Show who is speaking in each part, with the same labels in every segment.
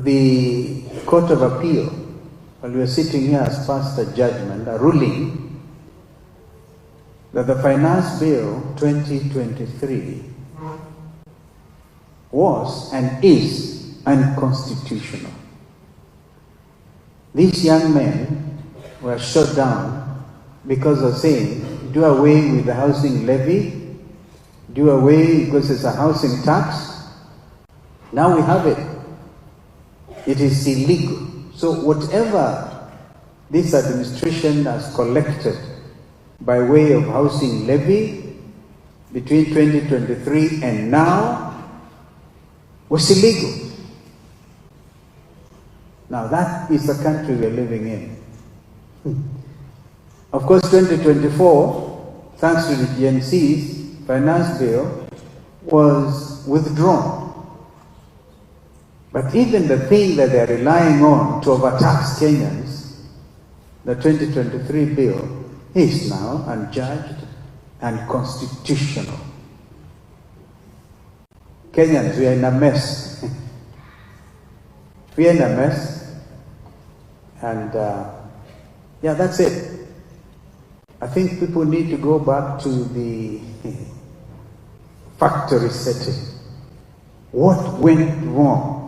Speaker 1: the Court of Appeal, while we were sitting here, has passed a judgment, a ruling, that the Finance Bill 2023 was and is unconstitutional. These young men were shot down because of saying, do away with the housing levy, do away because it's a housing tax. Now we have it. It is illegal. So whatever this administration has collected by way of housing levy between 2023 and now was illegal. Now that is the country we are living in. Of course, 2024, thanks to the GNC's finance bill, was withdrawn. But even the thing that they are relying on to overtax Kenyans, the 2023 bill, is now unjudged and constitutional. Kenyans, we are in a mess. We are in a mess. And yeah, that's it. I think people need to go back to the factory setting. What went wrong?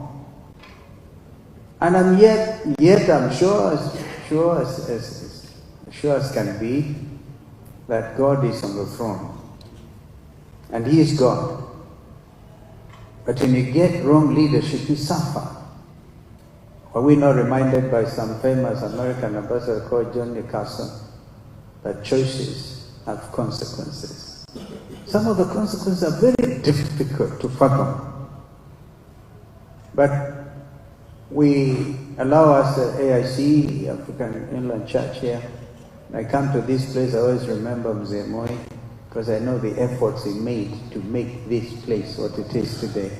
Speaker 1: And I'm yet I'm sure as can be, that God is on the throne. And He is God. But when you get wrong leadership, you suffer. Are we not reminded by some famous American ambassador called John Newcastle that choices have consequences? Some of the consequences are very difficult to fathom. But we allow us at AIC, African Inland Church here. When I come to this place, I always remember Mzee Moi, because I know the efforts he made to make this place what it is today.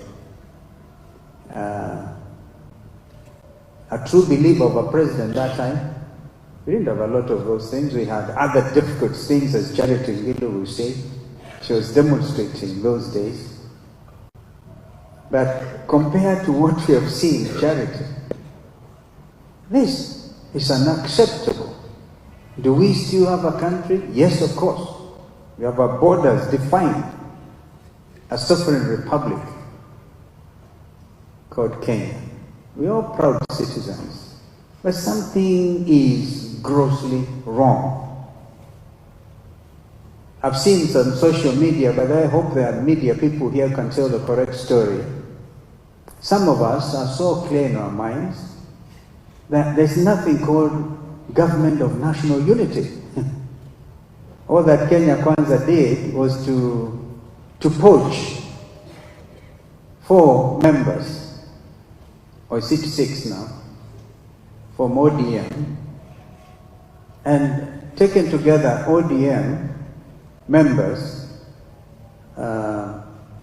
Speaker 1: A true believer of a president that time, we didn't have a lot of those things. We had other difficult things, as Charity Ngilu would say. She was demonstrating those days. But compared to what we have seen, Charity, this is unacceptable. Do we still have a country? Yes, of course. We have our borders defined, a sovereign republic called Kenya. We are proud citizens. But something is grossly wrong. I've seen some social media, but I hope there are media people here who can tell the correct story. Some of us are so clear in our minds that there's nothing called government of national unity. All that Kenya Kwanza did was to poach 4 members, or is it 6 now, from ODM, and taken together ODM members,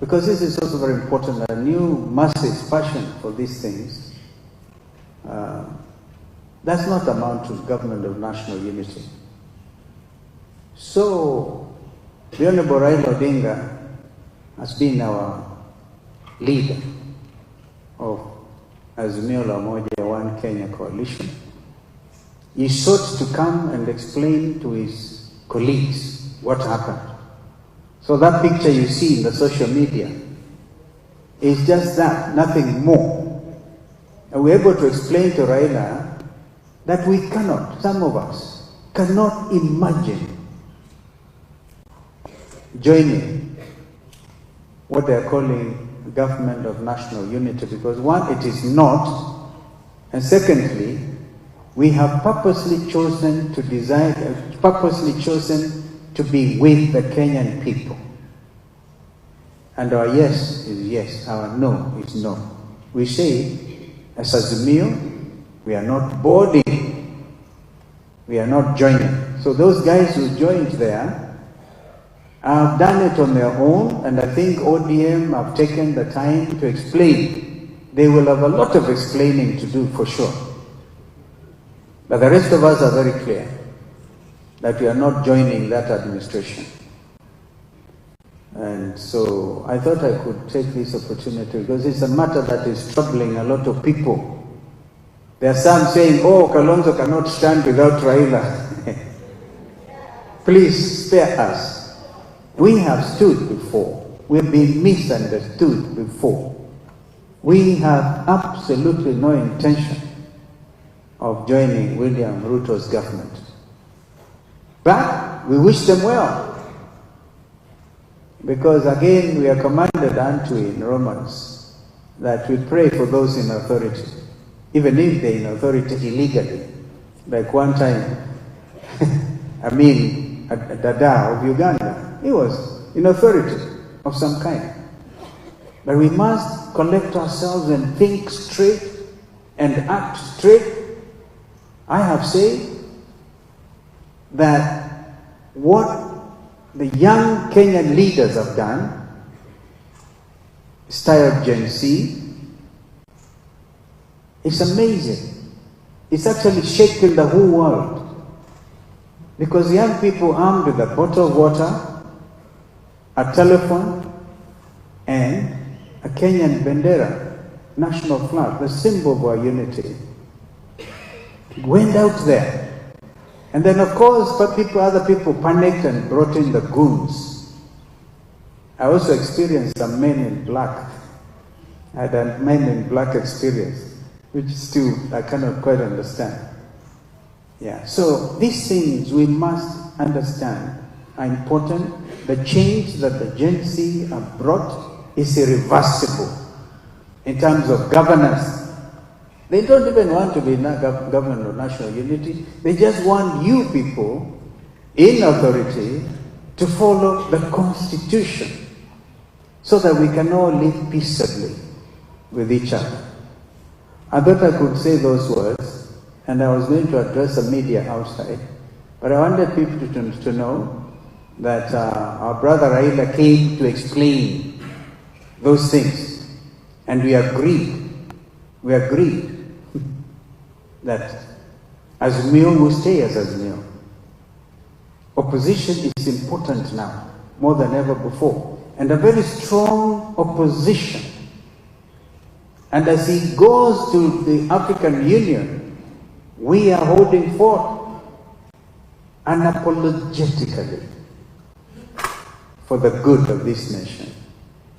Speaker 1: because this is also very important, a new masses passion for these things, does not amount to government of national unity. So, the Honorable Raila Odinga has been our leader of Azimio la Umoja One Kenya coalition. He sought to come and explain to his colleagues what happened. So that picture you see in the social media is just that, nothing more. And we're able to explain to Raila that we cannot, some of us, cannot imagine joining what they're calling government of national unity, because one, it is not, and secondly, we have purposely chosen to to be with the Kenyan people. And our yes is yes, our no is no. We say, as Azimio, we are not boarding, we are not joining. So those guys who joined there have done it on their own, and I think ODM have taken the time to explain. They will have a lot of explaining to do for sure. But the rest of us are very clear that we are not joining that administration. And so I thought I could take this opportunity because it's a matter that is troubling a lot of people There are some saying, oh, Kalonzo cannot stand without Raila. Please spare us. We have stood before. We've been misunderstood before. We have absolutely no intention of joining William Ruto's government. But we wish them well. Because again, we are commanded unto in Romans that we pray for those in authority, even if they're in authority illegally. Like one time, Dada of Uganda, he was in authority of some kind. But we must collect ourselves and think straight and act straight. I have said that what the young Kenyan leaders have done, styled Gen Z, it's amazing. It's actually shaking the whole world. Because young people armed with a bottle of water, a telephone, and a Kenyan bandera, national flag, the symbol of our unity, went out there. And then, of course, other people panicked and brought in the goons. I also experienced some men in black. I had a men in black experience, which still I cannot quite understand. Yeah. So these things we must understand are important. The change that the Gen Z have brought is irreversible in terms of governance. They don't even want to be government of national unity. They just want you people in authority to follow the Constitution so that we can all live peaceably with each other. I thought I could say those words, and I was going to address the media outside, but I wanted people to know that our brother Raila came to explain those things, and we agreed that Azimio will stay as Azimio. Opposition is important now, more than ever before, and a very strong opposition. And as he goes to the African Union, we are holding forth unapologetically for the good of this nation.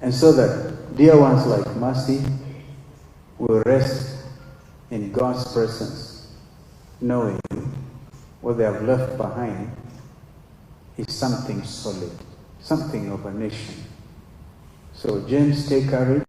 Speaker 1: And so that dear ones like Mercy will rest in God's presence, knowing what they have left behind is something solid, something of a nation. So James, take courage.